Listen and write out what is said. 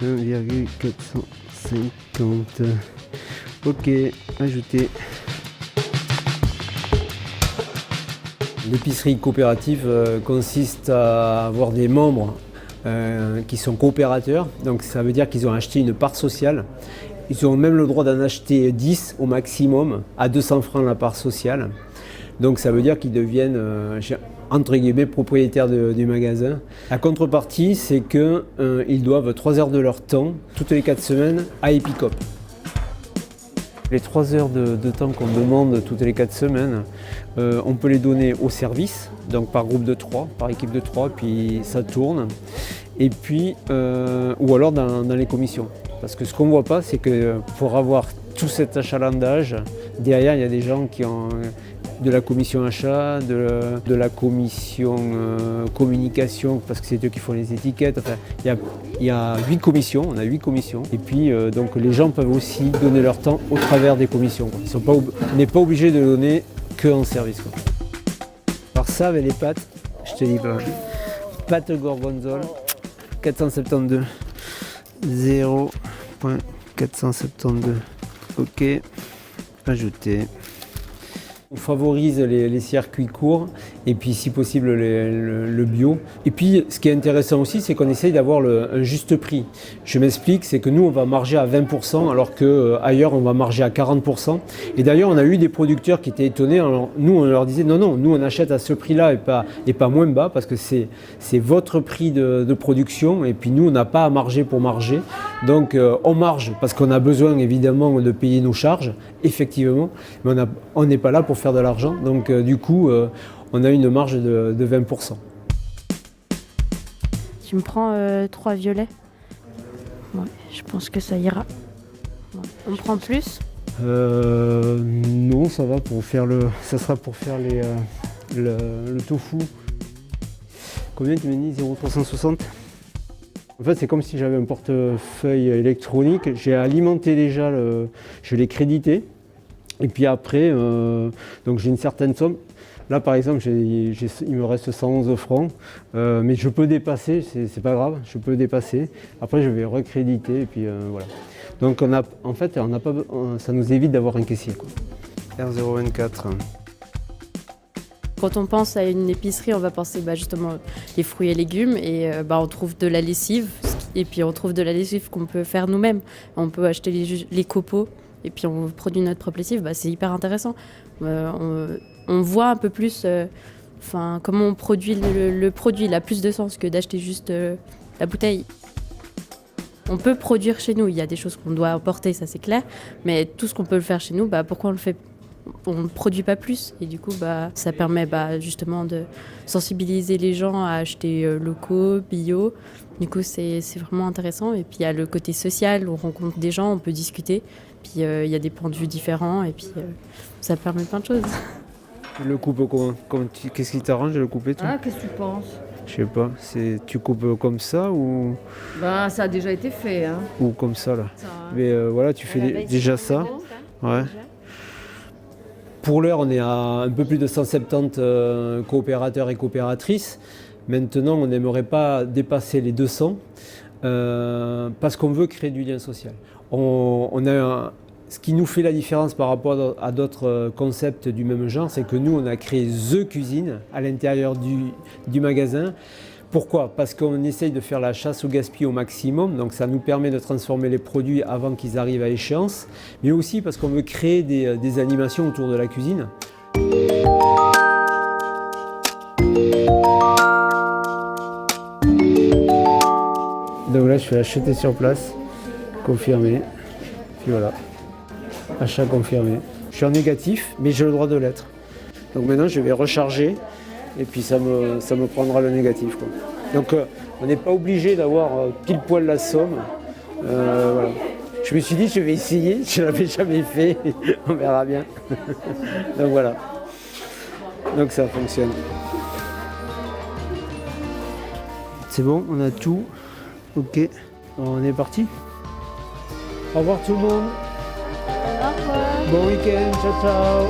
1,450. Ok, ajouter. L'épicerie coopérative consiste à avoir des membres qui sont coopérateurs. Donc ça veut dire qu'ils ont acheté une part sociale. Ils ont même le droit d'en acheter 10 au maximum, à 200 francs la part sociale. Donc ça veut dire qu'ils deviennent, entre guillemets, propriétaires du magasin. La contrepartie, c'est qu'ils doivent 3 heures de leur temps, toutes les 4 semaines, à Epicop. Les 3 heures de temps qu'on demande toutes les 4 semaines, on peut les donner au service, donc par groupe de 3, par équipe de 3, puis ça tourne. Et puis, ou alors dans les commissions. Parce que ce qu'on ne voit pas, c'est que pour avoir tout cet achalandage, derrière, il y a des gens qui ont de la commission achat, de la commission communication, parce que c'est eux qui font les étiquettes. Enfin, il y a 8 commissions, on a 8 commissions. Et puis, donc, les gens peuvent aussi donner leur temps au travers des commissions. On n'est pas obligé de donner que en service, quoi. Alors ça, avec les pâtes, je te dis pas. Pâtes gorgonzola, 472. 0.472. Ok, ajouter. On favorise les circuits courts et puis si possible le bio. Et puis ce qui est intéressant aussi, c'est qu'on essaye d'avoir un juste prix. Je m'explique, c'est que nous on va marger à 20% alors qu'ailleurs on va marger à 40%. Et d'ailleurs on a eu des producteurs qui étaient étonnés. Alors, nous on leur disait non, nous on achète à ce prix-là et pas moins bas parce que c'est votre prix de production et puis nous on n'a pas à marger pour marger. Donc on marge parce qu'on a besoin évidemment de payer nos charges, effectivement, mais on n'est pas là pour faire de l'argent. Donc du coup, on a une marge de 20%. Tu me prends 3 violets. Ouais, je pense que ça ira. Ouais. On me prend plus? Non, ça va pour faire ça sera pour faire le tofu. Combien tu m'as dit? 0,360? En fait, c'est comme si j'avais un portefeuille électronique. J'ai alimenté déjà, je l'ai crédité. Et puis après, donc j'ai une certaine somme. Là, par exemple, il me reste 111 francs. Mais je peux dépasser, c'est pas grave, je peux dépasser. Après, je vais recréditer et puis voilà. Donc, en fait, ça nous évite d'avoir un caissier, quoi. R024. Quand on pense à une épicerie, on va penser justement les fruits et légumes et on trouve de la lessive et puis on trouve de la lessive qu'on peut faire nous-mêmes. On peut acheter les copeaux et puis on produit notre propre lessive. C'est hyper intéressant. On voit un peu plus comment on produit le produit. Il a plus de sens que d'acheter juste la bouteille. On peut produire chez nous. Il y a des choses qu'on doit importer, ça c'est clair. Mais tout ce qu'on peut le faire chez nous, pourquoi on le fait? On ne produit pas plus et du coup ça permet justement de sensibiliser les gens à acheter locaux, bio. Du coup c'est vraiment intéressant et puis il y a le côté social, on rencontre des gens, on peut discuter, puis il y a des points de vue différents et puis ça permet plein de choses. Le coupe comment? Qu'est-ce qui t'arrange de le couper toi? Qu'est-ce que tu penses? Je sais pas, tu coupes comme ça ou ça a déjà été fait, hein. Ou comme ça là. Mais voilà, tu fais déjà ça. Ouais. Pour l'heure, on est à un peu plus de 170 coopérateurs et coopératrices. Maintenant, on n'aimerait pas dépasser les 200 parce qu'on veut créer du lien social. Ce qui nous fait la différence par rapport à d'autres concepts du même genre, c'est que nous, on a créé The Cuisine à l'intérieur du magasin. Pourquoi? Parce qu'on essaye de faire la chasse au gaspillage au maximum, donc ça nous permet de transformer les produits avant qu'ils arrivent à échéance, mais aussi parce qu'on veut créer des animations autour de la cuisine. Donc là, je fais acheter sur place, confirmer, puis voilà, achat confirmé. Je suis en négatif, mais j'ai le droit de l'être. Donc maintenant, je vais recharger. Et puis ça me prendra le négatif, quoi. Donc on n'est pas obligé d'avoir pile poil la somme. Voilà. Je me suis dit je vais essayer, je ne l'avais jamais fait, on verra bien. Donc voilà. Donc ça fonctionne. C'est bon, on a tout. Ok, on est parti. Au revoir tout le monde. Au revoir. Bon week-end, ciao ciao.